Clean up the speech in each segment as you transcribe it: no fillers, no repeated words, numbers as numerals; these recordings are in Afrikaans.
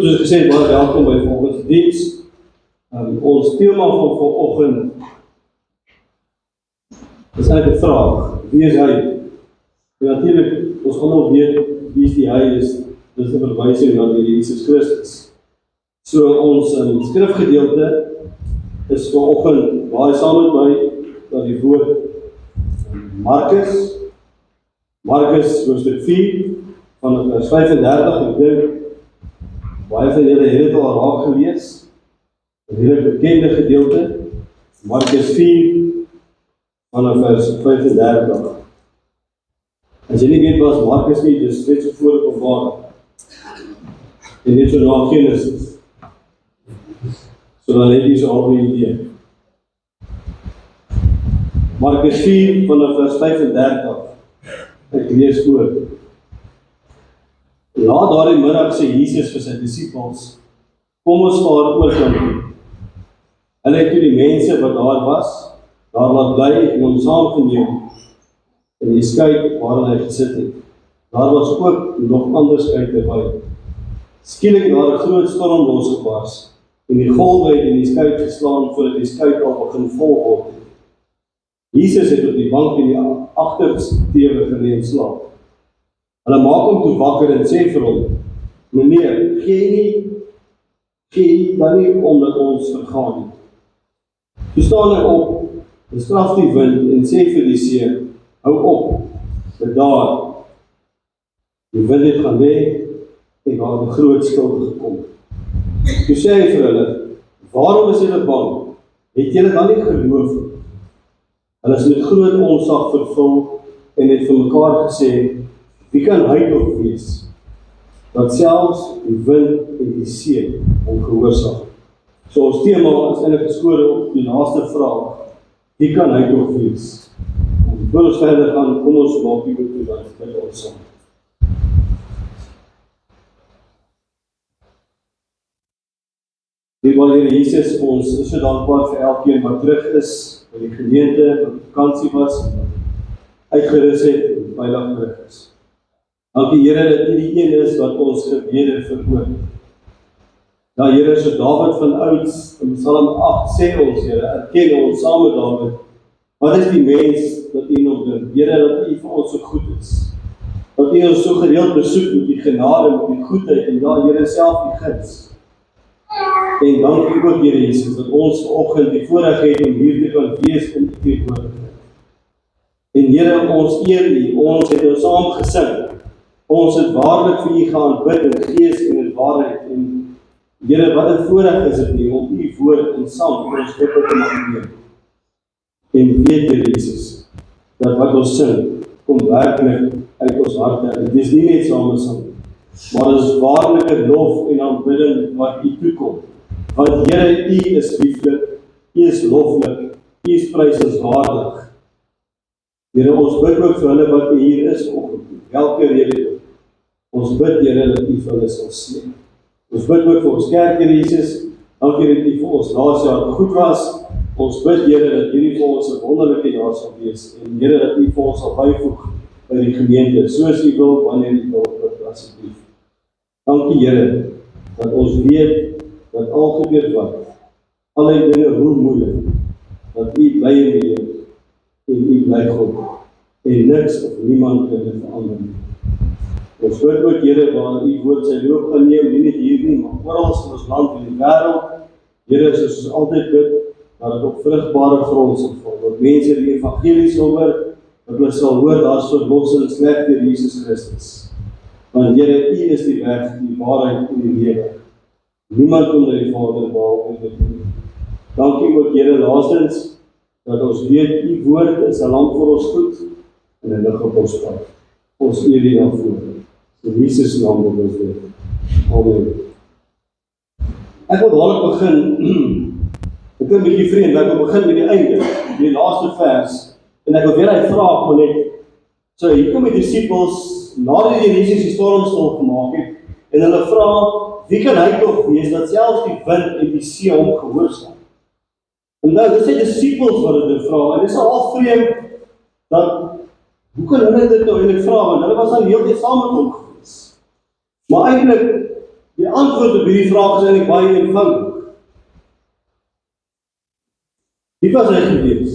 Goed, soos gesê, baie welkom by volgende diens. Ons thema van vanoggend is eintlik 'n vraag. Wie is hy? En natuurlik, ons almal weet wie is die hy is. Dis 'n verwysing na die Jesus Christus. So ons skrifgedeelte is vanoggend baie saam met my dat die woord Markus hoofstuk 4 van vers 35. Ek dink baie van julle het dit al raak gelees. 'n hele bekende gedeelte, Markus 4 vanaf vers 35. As jy nie weet wat is Markus nie, dis net so voor Openbaring. En net so na Genesis. So dan het jy so al die idee. Markus 4 vanaf vers 35. Ek lees voor. Na daardie middag sê Jesus vir sy disippels, kom ons vaar oorkant toe. Hulle het toe die mense wat daar was, daar laat bly en hom saamgeneem in die skei waarin hy gesit het. Daar was ook nog ander skeite by. Skielik het daar 'n groot storm losgebars en die golwe het in die skei geslaan voordat die skei al begin vol word. Jesus het op die bank in die agtersteewe gelê en slaap. Hulle maak hom toe wakker en sê vir hom, meneer, gee jy dan nie omdat ons vergaan nie. Toe staan hy op, en straf die wind en sê vir die see, hou op, bedaar. Die wind het gaan lê en daar het 'n groot stilte gekom. Toe sê hy vir hulle, waarom is julle bang? Het julle dan nie geloof nie? Hulle is met groot ontzag vervul en het vir mekaar gesê, wie kan hy tog wees, dat selfs die wind en die see hom gehoorsaam? So ons thema is eintlik geskore op die laaste vraag, wie kan hy tog wees? En voor ons verder gaan, kom ons maak die boek toe met ons saam. Liewe Here Jesus, ons is so dankbaar vir elkeen wat terug is, by die gemeente, wat op vakansie was, en uitgerus het en veilig terug is. Dankie Here dat U die een is wat ons gebede verhoor. Ja Here, so Dawid van ouds, in Psalm 8 sê ons Here, erken ons saam met Dawid, wat is die mens dat U nog dink? Here, dat U vir ons so goed is. Dat U ons so gereeld besoek met die genade, met die goedheid, en ja Here self die guns. En dankie ook Here Jesus, dat ons vanoggend die voorreg het om hier te kan wees in U teenwoordigheid. En Here, ons eer U, ons het nou saam gesing. Ons het waarlik vir U gaan bid in gees en in waarheid. En Here, wat 'n voorreg is dit nie om U woord en sang vir ons lippe te mag neem. En weet Here Jesus, dat wat ons sing, kom werklik uit ons harte. Dit is nie net samesang, maar dit is waarlike lof en aanbidding wat U toekom. Want Here, U is lieflik, U is loflik, U is prysenswaardig. Here, ons bid ook vir hulle wat hier is vanoggend, welke rede ook. Ons bid, Here, dat U vir hulle sal seën. Ons bid ook vir ons kerk, Here Jesus, dankie dat U vir ons laas jaar goed was. Ons bid, Here, dat hierdie vir ons 'n wonderlike jaar sal wees, en Here, dat U vir ons sal byvoeg by die gemeente, soos U wil, wanneer U wil, asseblief. Dankie, Here, dat ons weet, dat al gebeur wat, al die dinge hoe moeilik, dat U bly in die lewe, en U bly God, en niks of niemand kan dit verander nie. Ons bid ook, Here, waar U woord sy loop gaan neem, nie net hier nie, maar oral in ons land en die wêreld. Here, soos ons altyd bid, dat dit op vrugbare grond sal val, dat mense die evangelie sal hoor, dat hulle sal hoor, daar is verlossing slegs deur Jesus Christus. Want Here, U is die weg, die waarheid en die lewe. Niemand onder die Vader behalwe dit nie. Dankie ook, Here, laastens, dat ons weet, U woord is 'n lamp vir ons voet en 'n lig op ons pad. Ons eer U daarvoor. In Jesus naam wil ons dit. Amen. Ek wil dadelik begin, ek is 'n bietjie vreemd, ek wil begin met die einde, die laaste vers, en ek wil weer hy vraag, maar net, so hier kom die disippels, nadat die Jesus die storm stil gemaak het, en hulle vra, wie kan hy tog wees, dat selfs die wind en die see hom gehoorsaam? En nou, dit is die disippels wat dit vra, en dit is al vreemd, dat, hoe kan hulle dit nou eintlik vra, want hulle was al heel tyd saam met hom gewees. Maar eintlik, Die antwoord op hierdie vraag is eintlik baie eenvoudig. Wie was hy gewees?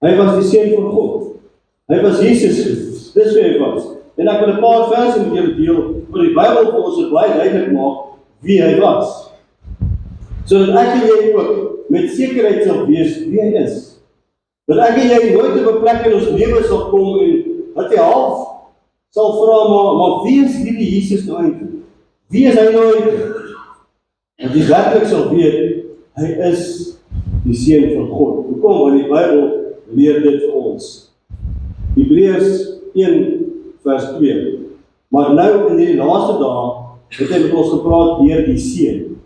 Hy was die seun van God. Hy was Jesus Christus. Dis wie hy was. En ek wil 'n paar verse met julle deel, waar die Bybel vir ons baie duidelik maak wie hy was. Sodat ek en jy ook met sekerheid sal weet wie hy is. Dat ek en jy nooit op 'n plek in ons lewe sal kom en dat jy half sal vra, maar wie is hierdie Jesus nou eintlik? Wie is hy nou eintlik? Dat jy werklik sal weet, hy is die seun van God. Hoekom? Want die Bybel leer dit vir ons. Hebreërs 1 vers 2. Maar nou in die laaste dae het hy met ons gepraat deur die seun.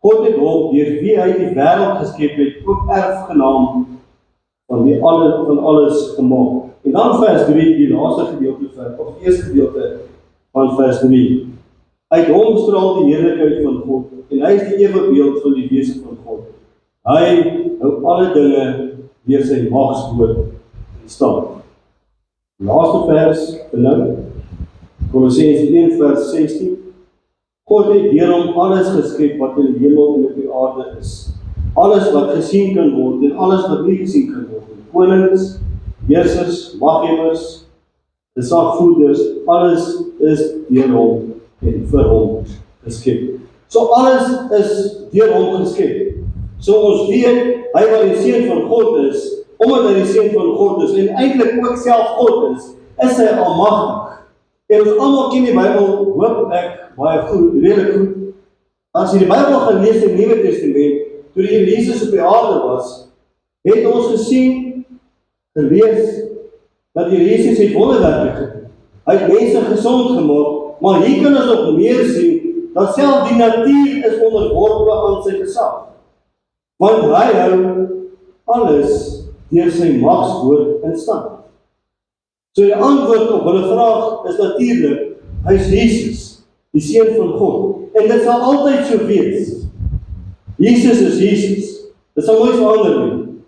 God het hom deur wie hy die wêreld geskep het, ook erfgenaam van alles gemaak. En dan vers 3, die laaste gedeelte of die eerste gedeelte van vers 3. Uit hom straal die heerlikheid van God en hy is die ewebeeld van die wese van God. Hy hou alle dinge deur sy magswoord in stand. Laaste vers nou, Kolossense 1 vers 16. God het deur hom alles geskep wat in die hemel en op die aarde is. Alles wat gesien kan word en alles wat nie gesien kan word. Konings, heersers, maghebers, gesagvoerders, alles is deur hom en vir hom geskep. So alles is deur hom geskep. So ons weet, hy wat die seun van God is, omdat hy die seun van God is, en eintlik ook self God is hy almagtig. En ons almal ken die Bybel, hoop ek, baie goed, redelik goed. As jy die Bybel gaan lees in die Nuwe Testament, toe die Here Jesus op die aarde was, het ons gesien, gelees, dat die Here Jesus het wonderwerke gedoen. Hy het mense gesond gemaak, maar hier kan ons nog meer sien, dat self die natuur is onderworpe aan sy gesag. Want hy hou alles deur sy magswoord in stand. So die antwoord op hulle vraag is natuurlik, hy is Jesus, die seun van God. En dit sal altyd so wees. Jesus is Jesus. Dit sal nooit verander nie.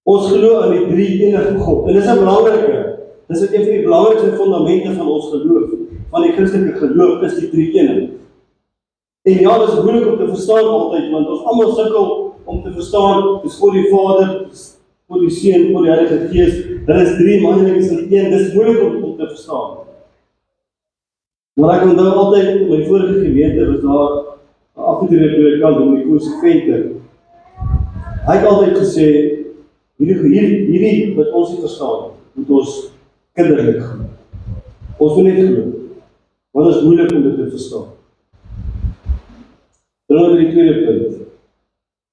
Ons glo in die drie enige God. En dis 'n belangrike, dis een van die belangrikste fundamente van ons geloof, van die Christelike geloof, is die drie eenheid. En ja, dit is moeilik om te verstaan altyd, want ons almal sukkel om te verstaan, dis voor die Vader, voor die Seun, voor die Heilige Gees, dit is drie, maar eintlik is dit een, dis moeilik om te verstaan. Maar ek onthou altyd, in my vorige gemeente was daar, afgetrede predikant, die konsekwente. Hy het altyd gesê, hierdie wat ons nie verstaan, moet ons kinderlik glo. Ons moet net glo, want dit is moeilik om dit te verstaan. Dan oor die tweede punt,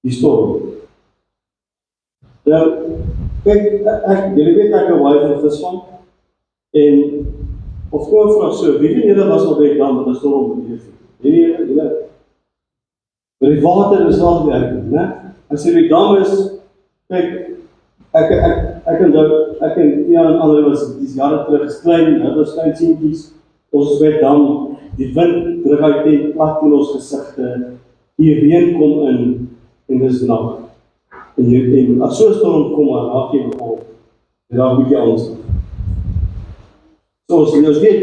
die storm. Nou, kyk, julle weet ek baie van visvang, en of kom vraag so, wie van julle was al by die dam met 'n storm beleef? Julle, maar die water is al werk, né? As jy by die dam is, kyk, ek en ja en ander was die jare terug is klein, dit was klein seentjies, ons is by die dam, die wind druk uit teen plat in ons gesigte, die reën kom in, en dis nag. En as so 'n storm kom, dan raak jy op, en daar moet jy angstig. So ons weet,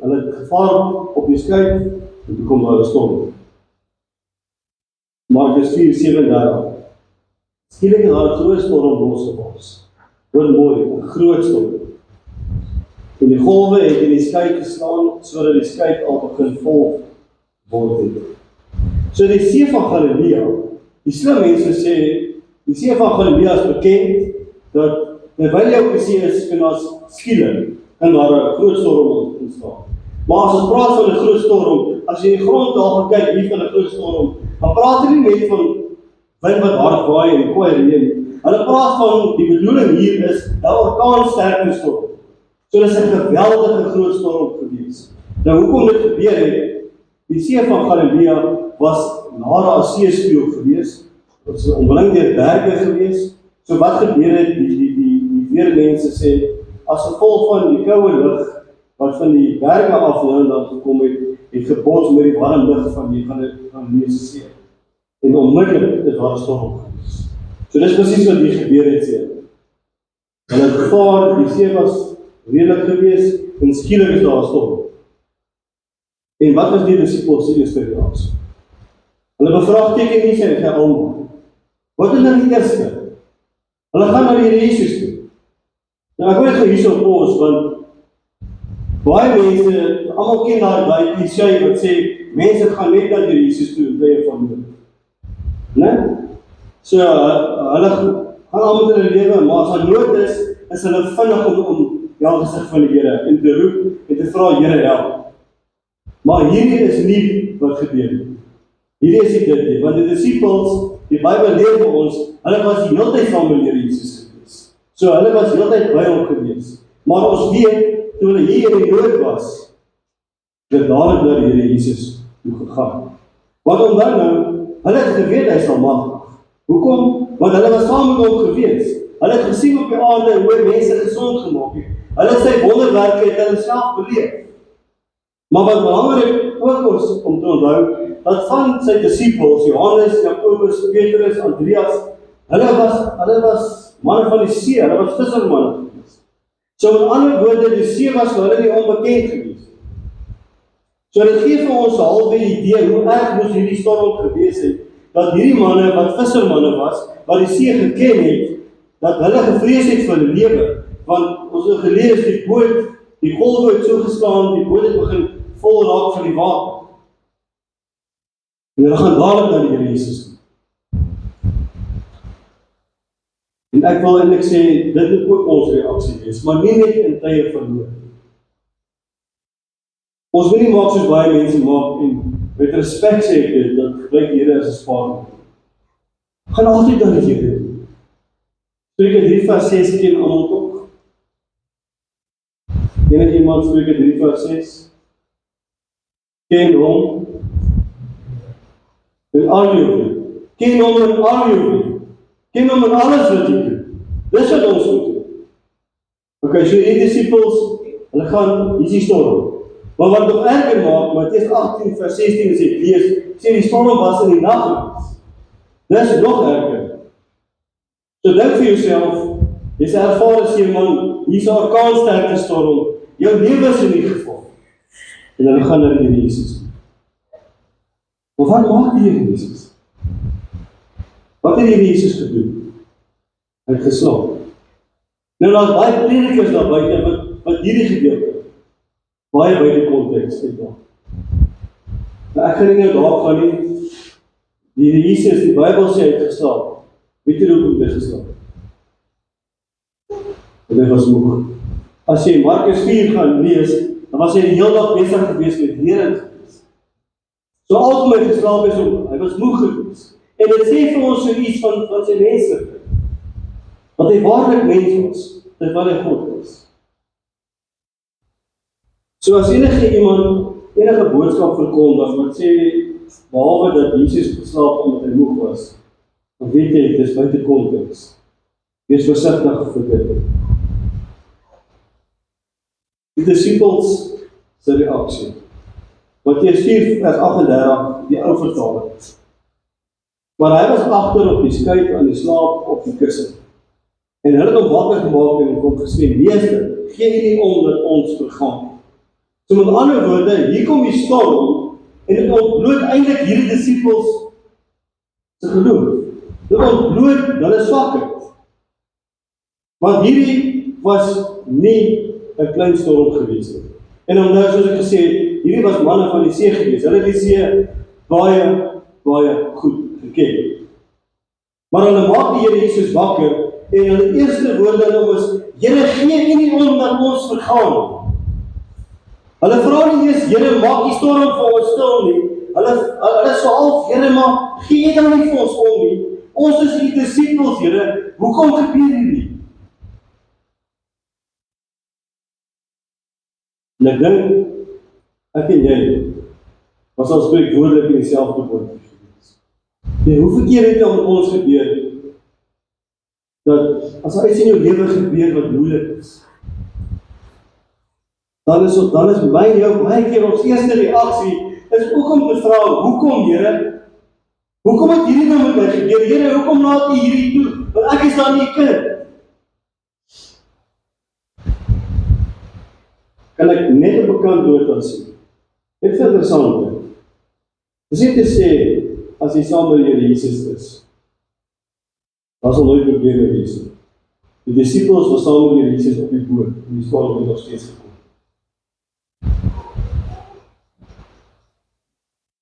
hulle het gevaar op die skuif, en toe kom daar 'n storm. Markus 4:37. Skielik het daar 'n groot storm losgebars. Hoor mooi, 'n groot storm. En die golwe het in die skei geslaan, sodat die skei al begin vol word het. So die see van Galilea, die slim mense sê, die see van Galilea is bekend, dat terwyl jy op die see is, kan daar skielik, en daar 'n groot storm ontstaan. Maar as ons praat van 'n groot storm, as jy in die grond daar gaan kyk, hier van 'n groot storm, dan praat jy nie net van wind wat hard waai en koei reën. Hulle praat van, die bedoeling hier is, 'n orkaansterkte storm. So dit is 'n geweldige groot storm gewees. Nou hoekom dit gebeur het, die see van Galilea was nader 'n seespieël gewees, dit was omring deur berge gewees. So wat gebeur het, die weermense sê, as gevolg van die koue lug, wat van die berge af dan gekom het gebots met die warm lug van die Galilese see. En onmiddellik is daar 'n storm gewees. So dis presies wat hier gebeur het sê. Hulle het gevaar, die see was redelik gewees, en skielik is daar 'n storm. En wat was die disippels se eerste reaksie? Hulle bevraagteken nie sy almal. Wat is dan die eerste? Hulle gaan na die Here Jesus toe. Nou ek wil net hierso pause, want baie mense, almal ken daai kliseë wat sê, mense gaan net na die Here Jesus toe in tye van nood. Né? So, hulle gaan almal met hulle lewe, maar as daar nood is hulle vinnig om die gesig van die Here en te roep en te vra, Here help. Maar hierdie is nie wat gebeur nie. Hierdie is nie dit nie, want die disippels, die Bybel leer vir ons, hulle was die hele tyd saam met die Here Jesus gewees. So hulle was die hele tyd by hom gewees. Maar ons weet, toe hulle hier in die nood was, het dadelik na die Here Jesus toe gegaan. Wat om dan nou, hulle het geweet hy sal magtig. Hoekom? Want hulle was saam met hom gewees. Hulle het gesien op die aarde hoe mense gesond gemaak het. Hulle het sy wonderwerke het hulle self beleef. Maar wat belangrik ook is om te onthou, dat van sy disippels, Johannes, Jakobus, Petrus, Andreas, hulle was manne van die see, hulle was vissermanne gewees. So met ander woorde, die see was vir hulle nie onbekend gewees. So dit gee vir ons 'n halwe idee hoe erg moes hierdie storm gewees het, dat hierdie manne wat vissermanne was, wat die see geken het, dat hulle gevrees het vir hulle lewe, want ons het gelees die boot, die golwe het so geslaan, die boot het begin vol raak van die water. En hulle gaan dadelik na die Here Jesus toe. En ek wil eintlik sê, dit moet ook ons reaksie wees, maar nie net in tye van nood. Ons wil nie maak soos baie mense maak en met respek sê ek dit, dat gebruik die Here as 'n spaarman. Gaan altyd na die Here. Spreuke 3 vers 6 ken almal ook. Ken iemand Spreuke 3 vers 6? Ken hom in al jou weë. Ken hom in al jou weë. Ken hom in alles wat jy doen. Dis wat ons moet doen. Okay, so die disippels, hulle gaan, hier is die storm. Maar wat nog erger maak, Matteus 18 vers 16 as ek lees, sê die storm was in die nag gewees. Dis nog erger. So dink vir jouself, jy's 'n ervare seeman, hier's 'n orkaansterkte storm, jou lewe is in die geval. En hulle gaan na die Here Jesus. Maar wat maak die Here Jesus? Wat het die Here Jesus gedoen? Hy het geslaap. Nou daar's baie predikers daar buite wat hierdie gedeelte baie buite konteks het. Nou ek gaan nie nou daar gaan nie. Die Here Jesus, die Bybel sê hy het geslaap. Weet jy hoekom hy geslaap het? Want hy was moeg. As jy Markus 4 gaan lees, dan was hy die hele dag besig gewees met lering gewees. So algemeen geslaap is hy was moeg gewees. En dit sê vir ons so iets van sy menslikheid. Want hy waarlik mens was, terwyl hy God was. So as enige boodskap verkondig wat sê, behalwe dat Jesus geslaap omdat hy moeg was, dan weet jy, dit is buite konteks. Wees versigtig vir dit. Die disippels se reaksie. Matteus 4 vers 38, die ou vertaling. Maar hy was agter op die skei aan die slaap op die kussing. En hulle het hom wakker gemaak en hom gesê, Meester, gee nie om dat ons vergaan. So met ander woorde, hier kom die storm en dit ontbloot eintlik hierdie disippels se geloof. Dit ontbloot hulle swakheid. Want hierdie was nie 'n klein storm gewees nie. En omdat, soos ek gesê het, hierdie was manne van die see gewees. Hulle het die see baie goed geken. Maar hulle maak die Here Jesus wakker en hulle eerste woorde aan hom is, Here, gee nie om dat ons vergaan. Hulle vra nie eers, Here, maak die storm vir ons stil nie. Hulle sê half, Here, maar gee dan nie vir ons om nie. Ons is die disippels, Here. Hoekom gebeur hierdie? En ek dink, ek en jy, was al spreek woordelik in dieselfde boot gewees. Hoeveel keer het dit met ons gebeur, dat as daar iets in jou lewe gebeur wat moeilik is, dan is my en jou baie keer ons eerste reaksie, is ook om te vra, hoekom Here? Hoekom het hierdie nou met my gebeur? Here, hoekom laat U hierdie toe? Want ek is dan nie 'n kind. Kan ek net 'n bekend dood aan sien? Dit is interessant. Dis nie te sê, as jy saam met die Here Jesus is, daar sal nooit probleme wees nie. Die disciples was saam met die Here Jesus op die boot, en die storm het nog steeds gekom.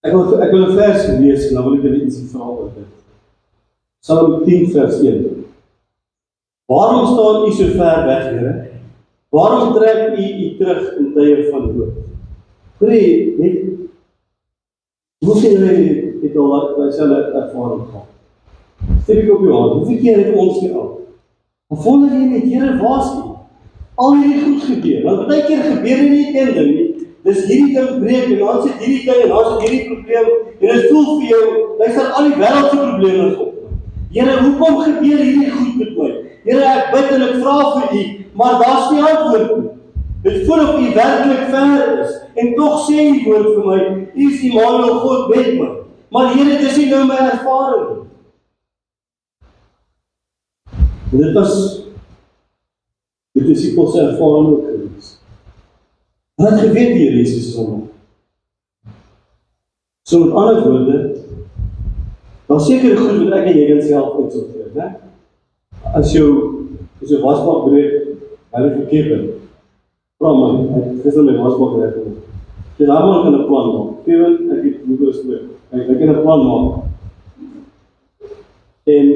Ek wil 'n vers lees, en dan wil ek julle ietsie vra oor dit. Psalm 10 vers 1. Waarom staan u so ver weg, Here? Waarom trek u terug in tye van dood? Hoeveel julle het al by selfe ervaring gehad? Steek ek op jou hand, hoeveel keer het ons nie al? Maar wonder jy net, Here, waar is u? Al hierdie goed gebeur, want baie keer gebeur nie een ding nie. Dis hierdie ding breek, en dan sit hierdie ding, en dan sit hierdie probleem, en dit voel vir jou, jy sal al die wêreldse probleme op. Here, hoekom gebeur hierdie goed met my? Here, ek bid en ek vra vir u, maar daar's nie antwoord nie. Dit voel of u werklik ver is, en tog sê die woord vir my, u is Immanuel, God met my. Maar Here, dit is nie nou my ervaring nie. En dit was die disciples se ervaring ook gewees. Hulle het geweet die Here Jesus is hom. So met ander woorde, dan seker goed wat ek en jy kan self uitsorteer, né? As jou wasbak breek, hulle verkeer. Vra my, ek gister my wasbak breek. Dus allemaal kan 'n plan maak. Kevin, ek het moeders mee. Ek kan 'n plan maak. En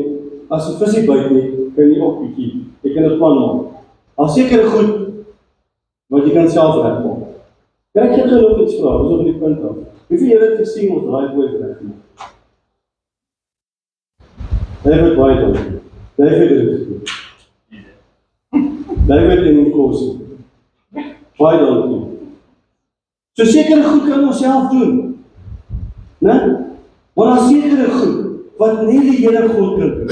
as jy visie byt nie, kan jy ook bietjie. Jy kan 'n plan maak. Al seker goed wat jy kan self regmaak. Kan ek jou nog iets vra? Ons op die punt af. Hoeveel julle het gesien ons driveway regmaak? David White. David het dit. David in die kos. Baie dankie. So sekere goed kan ons self doen. Né? Maar daar sekere goed wat nie die Here God kan doen.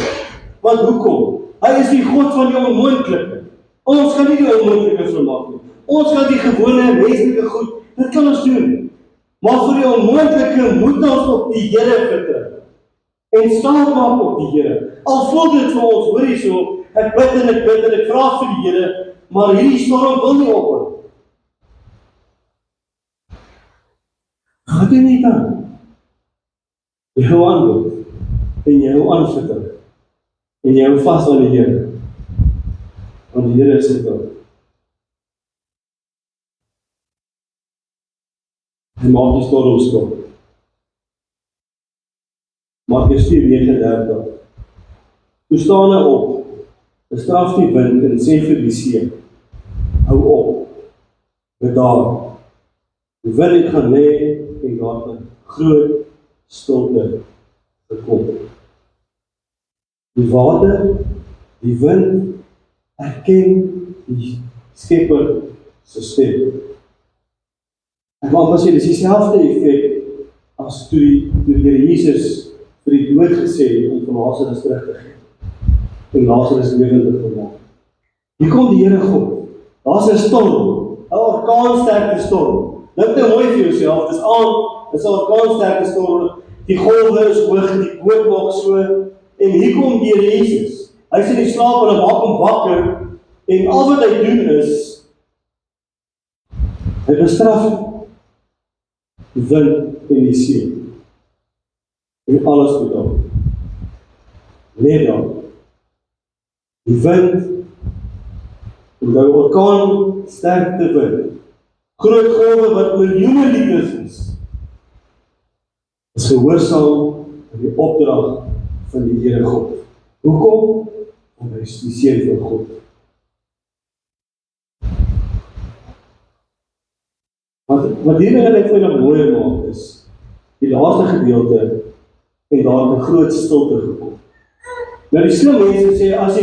Want hoekom? Hy is die God van die onmoontlike. Ons kan nie die onmoontlike vermaak nie. Ons kan die gewone menslike goed, dit kan ons doen. Maar vir die onmoontlike moet ons op die Here vertrou. En staan maak op die Here. Al voel dit vir ons, hoor hierso, ek bid en ek vra vir die Here, maar hierdie storm wil nie ophou. Wat doen jy dan? Jy hou aan en jy hou aanvertrou. En jy hou vas aan die Here. Want die Here is dit. Hy maak die storm stop. Markus 4:39. Toe staan hy op, bestraf die wind en sê vir die see, hou op, bedaar. Die wind het gaan lê en daar 'n groot stilte gekom. Die water, die wind, erken die Skepper se stem. En maar as jy dis dieselfde effek as toe die Here Jesus vir die dood gesê het om vir Lazarus terug te gee. En Lazarus lewendig gemaak. Hier kom die Here God. Daar's 'n storm, 'n orkaansterkte storm. Dink nou mooi vir jouself, dis 'n orkaansterkte storm. Die golwe is hoog, die boot maak so, en hier kom die Here Jesus. Hy sit in die slaap en hy maak hom wakker, en al wat hy doen is, hy bestraf die wind en die see. En alles bedaar. Net dan. Die wind, en die orkaan sterkte wind. Groot golwe wat miljoene liters is gehoorsaam aan die opdrag van die Here God. Hoekom? Want hy is die seun van God. Wat hierdie net vir my mooier maak is, die laaste gedeelte en daar 'n groot stilte gekom. Nou die slim mense sê, as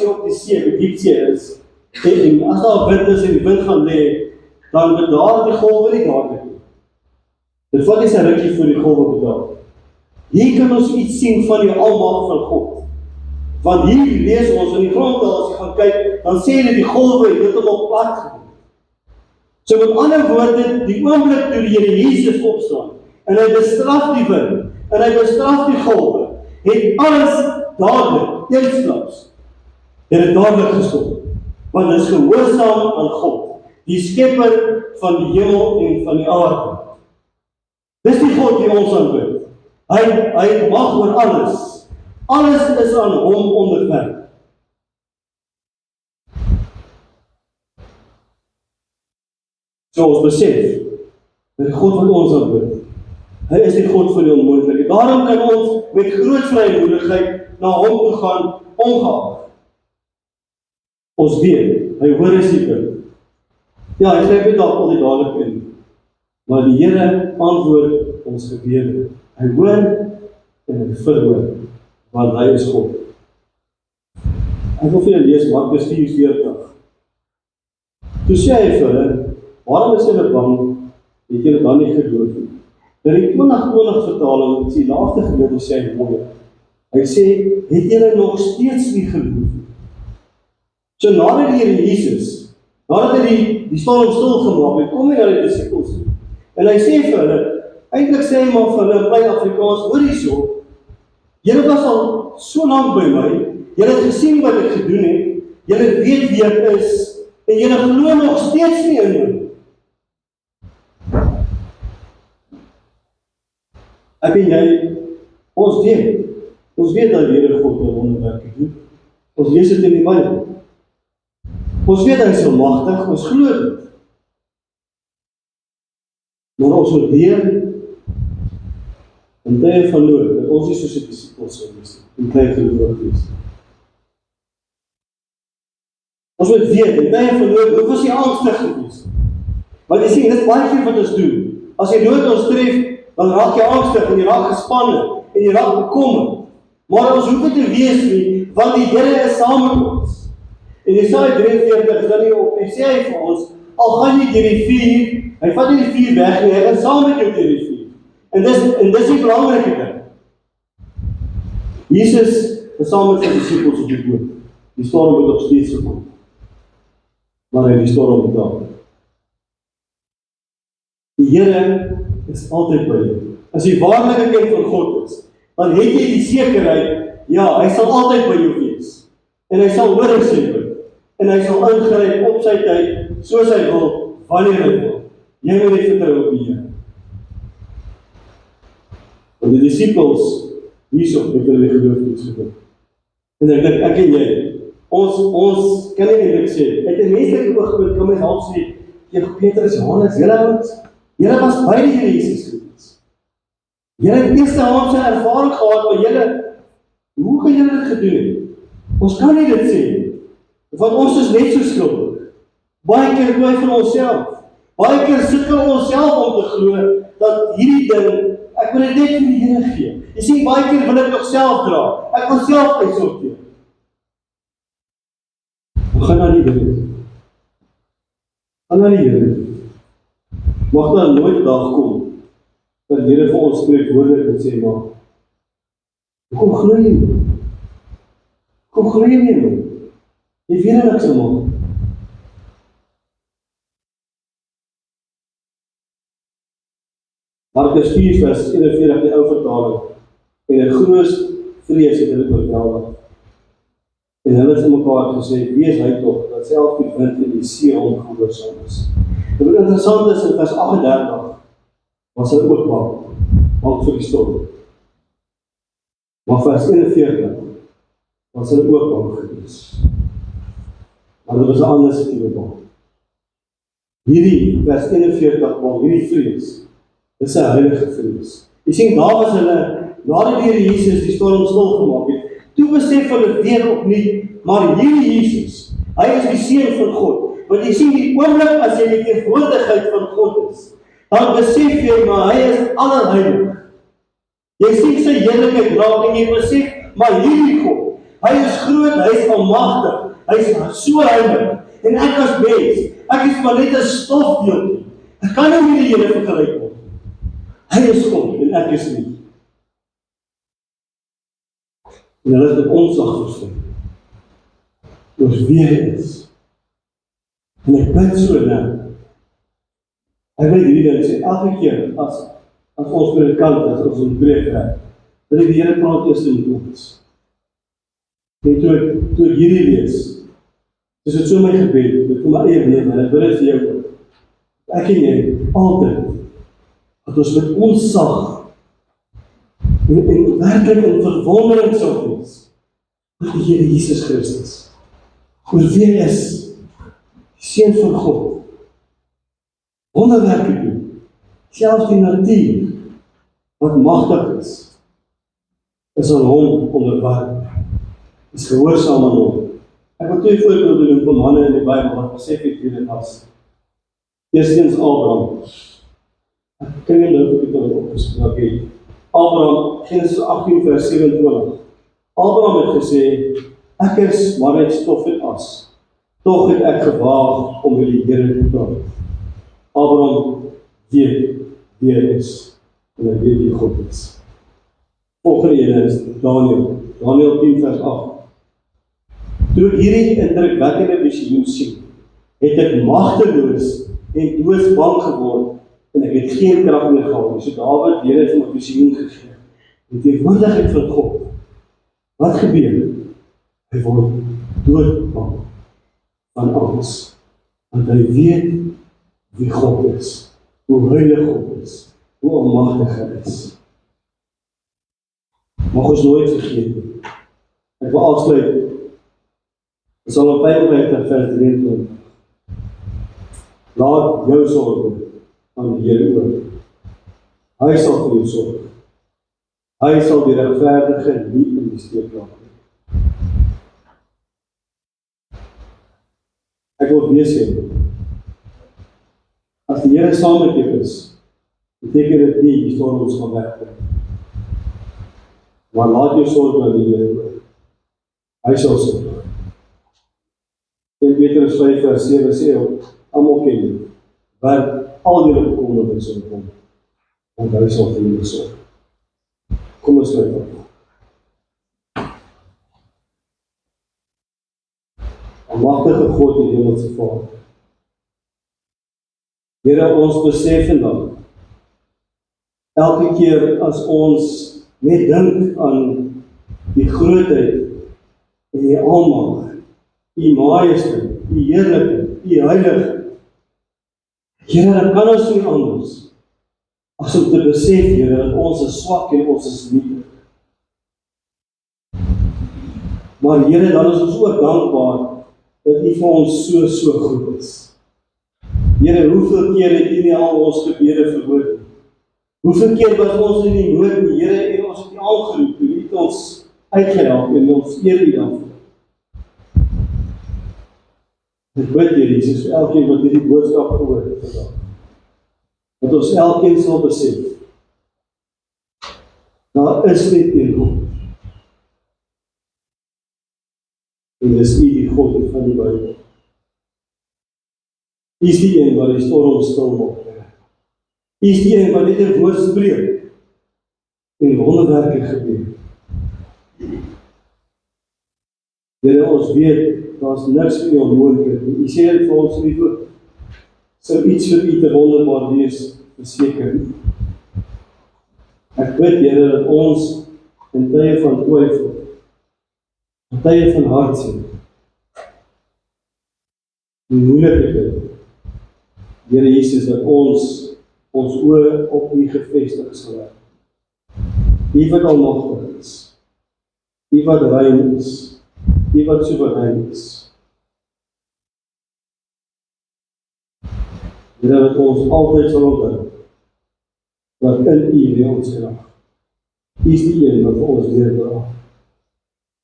jy op die see, die diepsee is, en as daar wind is en die wind gaan lê, dan bedaar die golwe nie dadelik nie. Dit vat nie 'n rukkie vir die golwe bedaar. Hier kan ons iets sien van die almag van God. Want hier lees ons in die grondtaal, as jy gaan kyk, dan sê dit die golwe het hom op pad gedoen. So met ander woorde, die oomblik toe die Here Jesus opstaan, en hy bestraf die wind, en hy bestraf die golwe, het alles dadelik, eensklaps, het dit dadelik gestop. Want dit is gehoorsaam aan God, die skepper van die hemel en van die aarde. God wie ons aanbid. Hy mag oor alles. Alles is aan hom onderwerp. So ons besef, dat die God wat ons aanbid, hy is die God van die onmoontlike. Daarom kan ons met groot vrymoedigheid na hom toe gaan, ongeag. Ons weet, hy hoor as die kind. Ja, hy gryp dit dalk al die dadelik in. Maar die Here antwoord ons gebede. Hy hoor en hy verhoor, want hy is God. Ek wil vir julle lees Markus 4:40. Toe sê hy vir hulle, waarom is julle bang, het julle dan nie geloof nie? In die 2020 vertaling, is die laaste gedeelte sê hy mooi. Hy sê, het julle nog steeds nie geloof nie? So nadat die Here Jesus, nadat hy die storm stil gemaak het, kom hy na die disippels toe. En hy sê vir hulle, eintlik sê hy maar vir hulle in plain Afrikaans, hoor hierso, julle was al so lank by my, julle het gesien wat ek gedoen het, julle weet wie ek is, en julle glo nog steeds nie in my. Ek en jy, ons weet dat die Here God 'n wonderwerk doen. Ons lees dit in die Bybel. Ons weet hy is almagtig, ons glo dit. Maar ons moet leer in tye van nood, dat ons nie soos die disippels sou wees, en tye geloof wees. Ons moet weet, in tye van nood, hoef ons nie angstig gewees. Want jy sien, dit is baie keer wat ons doen. As jy nood ons tref, dan raak jy angstig, en jy raak gespanne, en jy raak bekommerd. Maar ons hoef nie te wees nie, want die Here is saam met ons. En Jesaja 43 is dan nie op, en sê hy vir ons, al gaan jy deur die vuur, hy vat nie die vuur weg nie, hy gaan saam met jou deur die vuur. En dis die belangrike ding. Jesus is saam met sy disippels op die boot. Die storm het nog steeds gekom. Maar hy het die storm bedaar. Die Here is altyd by jou. As jy waarlik 'n kind van God is, dan het jy die sekerheid, ja, hy sal altyd by jou wees. En hy sal hoor as jy bid. En hy sal ingryp op sy tyd, soos hy wil, wanneer hy wil. Jy moet net vertrou op die Here. Want die disippels, hierso, het hulle geloof iets gedoen. En ek dink, ek en jy, ons kan nie eintlik sê, uit 'n menslike oogpunt kan mens half sê, Petrus, Johannes, julle was by die Here Jesus gewees. Julle het eerste hand sy ervaring gehad, maar hoe gaan julle dit gedoen het? Ons kan nie dit sê nie, want ons is net so skuldig. Baie keer twyfel ons self. Baie keer sukkel ons self om te glo dat hierdie ding, ek wil dit net vir die Here gee. Jy sien, baie keer wil ek nog self dra. Ek wil self uitsorteer. Ons gaan na die Here. Gaan na die Here. Mag daar nooit 'n dag kom, dat die Here vir ons spreek woorde en sê, maar, kom glo jy nie? Kom glo jy nie? Jy weet niks om hom. Markus 4 vers 41 die ou vertaling. En 'n groot vrees het hulle oorweldig. En hulle het vir mekaar gesê, wie is hy tog, dat selfs die wind en die see ongehoorsaam is. En wat interessant is, in vers 38 was hy ook bang vir die storm. Maar vers 41 was hy ook bang gewees. Maar dit was 'n ander tipe bang. Hierdie vers 41 bang, hierdie vrees, is 'n heilige vrees. Jy sien, daar was hulle, nadat die Here Jesus die storm stil gemaak het, toe besef hulle weer opnuut, maar hierdie Jesus, hy is die Seun van God. Want jy sien, die oomblik as jy die teenwoordigheid van God is, dan besef jy, maar hy is allerheilig. Jy sien sy heerlikheid raak en jy besef, maar hierdie God, hy is groot, hy is almagtig, hy is so heilig. En ek as mens, ek is maar net 'n stofdeeltjie. Ek kan nie met die Here vergelyk word. Hy is God en ek is nie. En hulle het dit ontzag verstaan. Oor wie hy is. En ek bid so nou. Ek weet hierdie ding sê, elke keer as ons predikant is, as ons preek kry, dat die Here praat eers met ons. En toe ek hierdie lees, is dit so my gebed, dit kom my eie lewe, en ek bid dit vir jou. Ek en jy, altyd, dat ons met ontzag en werklik in verwondering sal wees oor die Here Jesus Christus, oor wie hy is, die Seun van God, wonderwerke doen, selfs die natuur, wat magtig is aan hom onderwerp, is gehoorsaam aan hom. Ek wil 2 voorbeelde doen van manne in die Bybel wat besef het wie dit was. Eerstens Abraham. Ek kan nie nou vir dit opgespreek het. Abraham, Genesis 18 vers 27. Abraham het gesê, ek is maar net stof en as. Tog het ek gewaag om met die Here te praat. Abraham weet wie hy is en hy weet wie God is. Volgende ene is Daniel. Daniel 10 vers 8. Toe ek hierdie indrukwekkende visioen sien, het ek magteloos en doodsbang geword en ek het geen krag meer gehad. So Dawid, Here het hom 'n visioen gegee. Die teenwoordigheid van God. Wat gebeur? Hy word doodbang van angs. Want hy weet wie God is, hoe heilig God is, hoe almagtig hy is. Mag ons nooit vergeet nie. Ek wil afsluit. Psalm 55 vers 23. Laat jou sorge aan die Here oor. Hy sal vir jou sorg. Hy sal die regverdige nie in die steek laat nie. Ek wil weer sê, as die Here saam met jou is, beteken dit nie die storms gaan wegkom. Maar laat jou sorg aan die Here oor. Hy sal sorg. In Petrus 5 vers 7 sê ook, almal ken dit, werk al julle bekommernis op hom, want hy sal vir julle sorg. Kom ons sluit op. Almagtige God en hemelse Vader. Here, ons besef vandag, elke keer as ons net dink aan die grootheid en die almag, die majesteit, die heerlikheid, die heiligheid. Here, dan kan ons nie anders as om te besef, Here, dat ons is swak en ons is nietig. Maar Here, dan is ons ook dankbaar dat U vir ons so goed is. Here, hoeveel keer het U nie al ons gebede verhoor nie? Hoeveel keer was ons in die nood nie, Here, en ons het U aangeroep, U het ons uitgehelp en ons eer U daarvoor. Ek bid, Here Jesus, vir elkeen wat hierdie boodskap gehoor het vandag, dat ons elkeen sal besef, daar is net een God. En dis U die God van die Bybel. U is die een wat die storm stil maak. U is die een wat net 'n woord spreek en wonderwerke gebeur. Here, ons weet, daar is niks vir U onmoontlik nie. U sê dit vir ons in die woord. Sou iets vir U te wonderbaar wees, verseker nie. Ek bid, Here, dat ons in tye van twyfel, in tye van hartseer, in moeilikheid, Here Jesus, dat ons oë op U gefestig sal hê. U wat almagtig is, U wat rein is, U wat soewerein is. Here, dat ons altyd sal onthou dat in U lê ons krag. U is die een wat vir ons deurdra.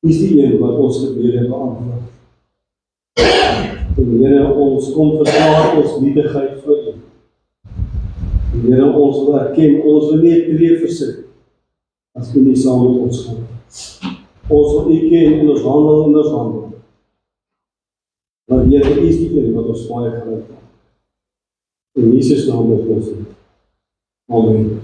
U is die een wat ons gebede beantwoord. En Here, ons kom verklaar ons nietigheid voor U. En Here, ons wil erken, ons wil nie 'n tree versit as U nie saam met ons gaan. Ons wil U ken in ons handel. Want Here, U is die een wat ons baie gelukkig maak. In Jesus naam bid ons. Amen.